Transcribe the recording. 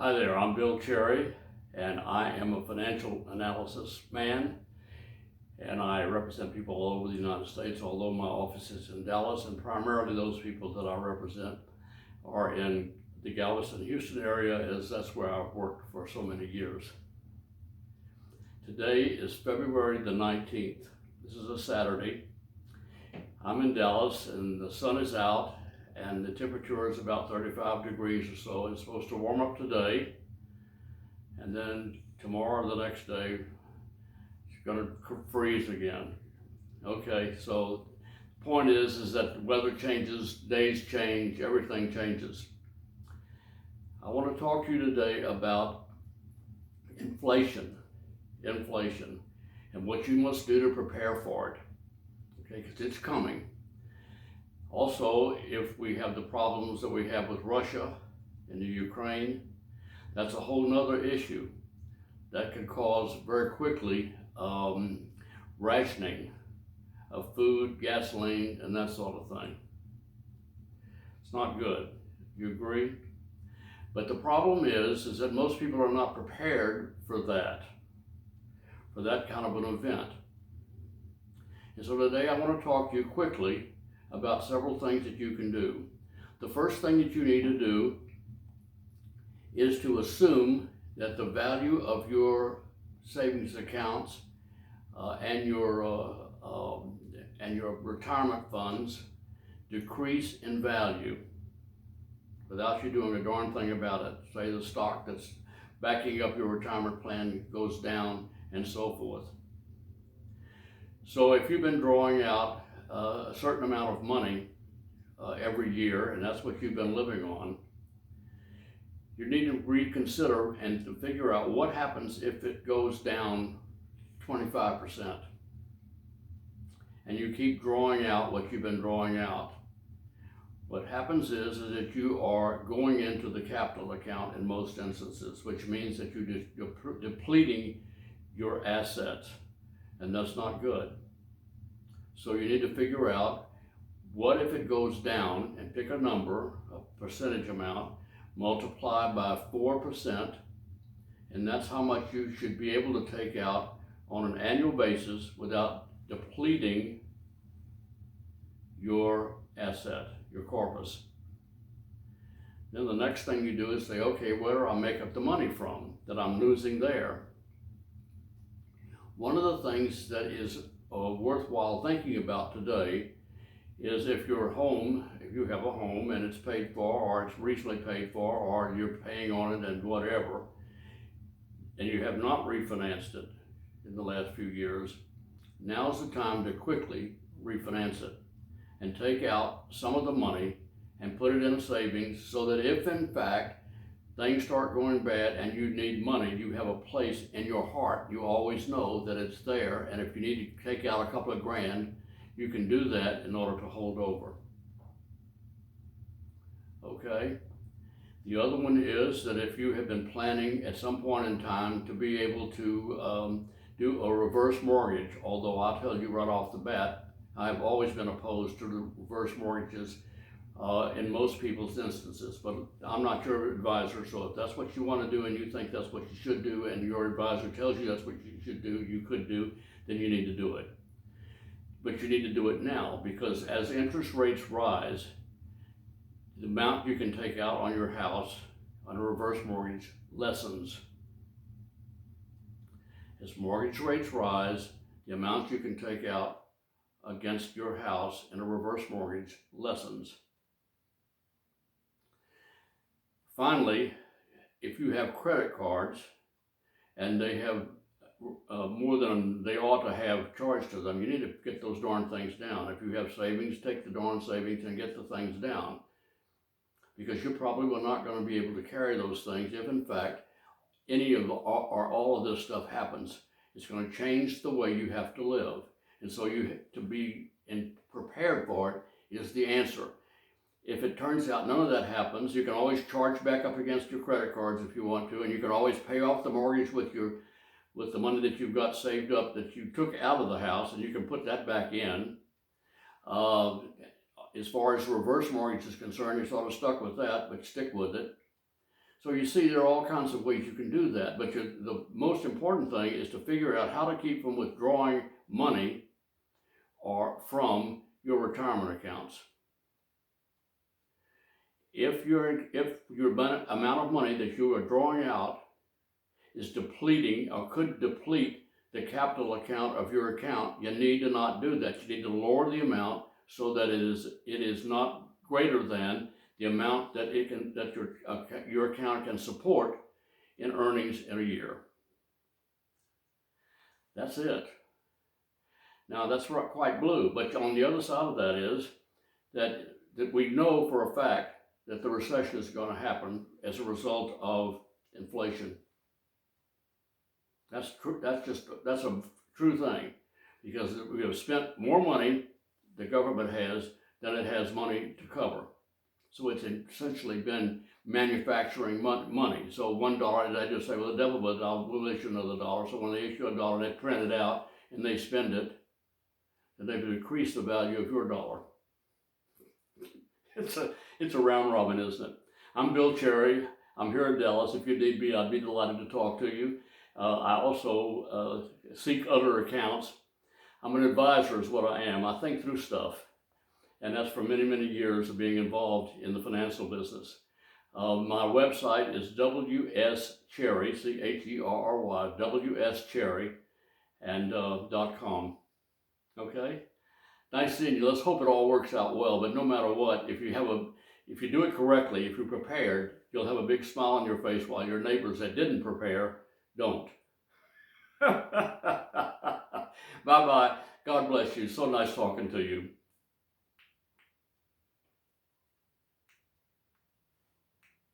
Hi there, I'm Bill Cherry, and I am a financial analysis man, and I represent people all over the United States, although my office is in Dallas, and primarily those people that I represent are in the Galveston, Houston area, as that's where I've worked for so many years. Today is February the 19th. This is a Saturday. I'm in Dallas, and the sun is out, and the temperature is about 35 degrees or so. It's supposed to warm up today, and then tomorrow, the next day, it's gonna freeze again. Okay, so the point is that the weather changes, days change, everything changes. I want to talk to you today about inflation, and what you must do to prepare for it, okay, because it's coming. Also, if we have the problems that we have with Russia and the Ukraine, that's a whole nother issue that could cause very quickly rationing of food, gasoline, and that sort of thing. It's not good. You agree? But the problem is that most people are not prepared for that kind of an event. And so today I want to talk to you quickly about several things that you can do. The first thing that you need to do is to assume that the value of your savings accounts and your retirement funds decrease in value without you doing a darn thing about it. Say the stock that's backing up your retirement plan goes down and so forth. So if you've been drawing out a certain amount of money every year, and that's what you've been living on, you need to reconsider and to figure out what happens if it goes down 25%. And you keep drawing out what you've been drawing out. What happens is that you are going into the capital account in most instances, which means that you're depleting your assets, and that's not good. So you need to figure out, what if it goes down, and pick a number, a percentage amount, multiply by 4%, and that's how much you should be able to take out on an annual basis without depleting your asset, your corpus. Then the next thing you do is say, okay, where do I make up the money from that I'm losing there? One of the things that is worthwhile thinking about today is if you have a home and it's paid for, or it's recently paid for, or you're paying on it and whatever, and you have not refinanced it in the last few years, now's the time to quickly refinance it and take out some of the money and put it in a savings, so that if in fact things start going bad and you need money, you have a place in your heart. You always know that it's there, and if you need to take out a couple of grand, you can do that in order to hold over. Okay? The other one is that if you have been planning at some point in time to be able to do a reverse mortgage, although I'll tell you right off the bat, I've always been opposed to the reverse mortgages in most people's instances, but I'm not your advisor, so if that's what you want to do and you think that's what you should do, and your advisor tells you that's what you should do, you could do, then you need to do it. But you need to do it now, because as interest rates rise, the amount you can take out on your house on a reverse mortgage lessens. As mortgage rates rise, the amount you can take out against your house in a reverse mortgage lessens. Finally, if you have credit cards and they have more than they ought to have charged to them, you need to get those darn things down. If you have savings, take the darn savings and get the things down, because you're probably not going to be able to carry those things if in fact any of or all of this stuff happens. It's going to change the way you have to live, and so you to be prepared for it is the answer. If it turns out none of that happens, you can always charge back up against your credit cards if you want to, and you can always pay off the mortgage with the money that you've got saved up that you took out of the house, and you can put that back in. As far as reverse mortgage is concerned, you're sort of stuck with that, but stick with it. So you see, there are all kinds of ways you can do that, but the most important thing is to figure out how to keep from withdrawing money or from your retirement accounts. If your amount of money that you are drawing out is depleting or could deplete the capital account of your account, you need to not do that. You need to lower the amount so that it is not greater than the amount that your account can support in earnings in a year. That's it. Now that's quite blue, but on the other side of that is that we know for a fact that the recession is going to happen as a result of inflation. That's true. That's a true thing, because we have spent more money, the government has, than it has money to cover. So it's essentially been manufacturing money. So $1, they just say, well, the devil will issue another dollar. So when they issue a dollar, they print it out and they spend it, and they've decreased the value of your dollar. It's a round robin, isn't it? I'm Bill Cherry. I'm here in Dallas. If you need me, I'd be delighted to talk to you. I also seek other accounts. I'm an advisor is what I am. I think through stuff. And that's for many, many years of being involved in the financial business. My website is WSCherry, CHERRY, WSCherry, and .com. Okay? Nice seeing you. Let's hope it all works out well. But no matter what, if you do it correctly, if you're prepared, you'll have a big smile on your face, while your neighbors that didn't prepare don't. Bye-bye. God bless you. So nice talking to you.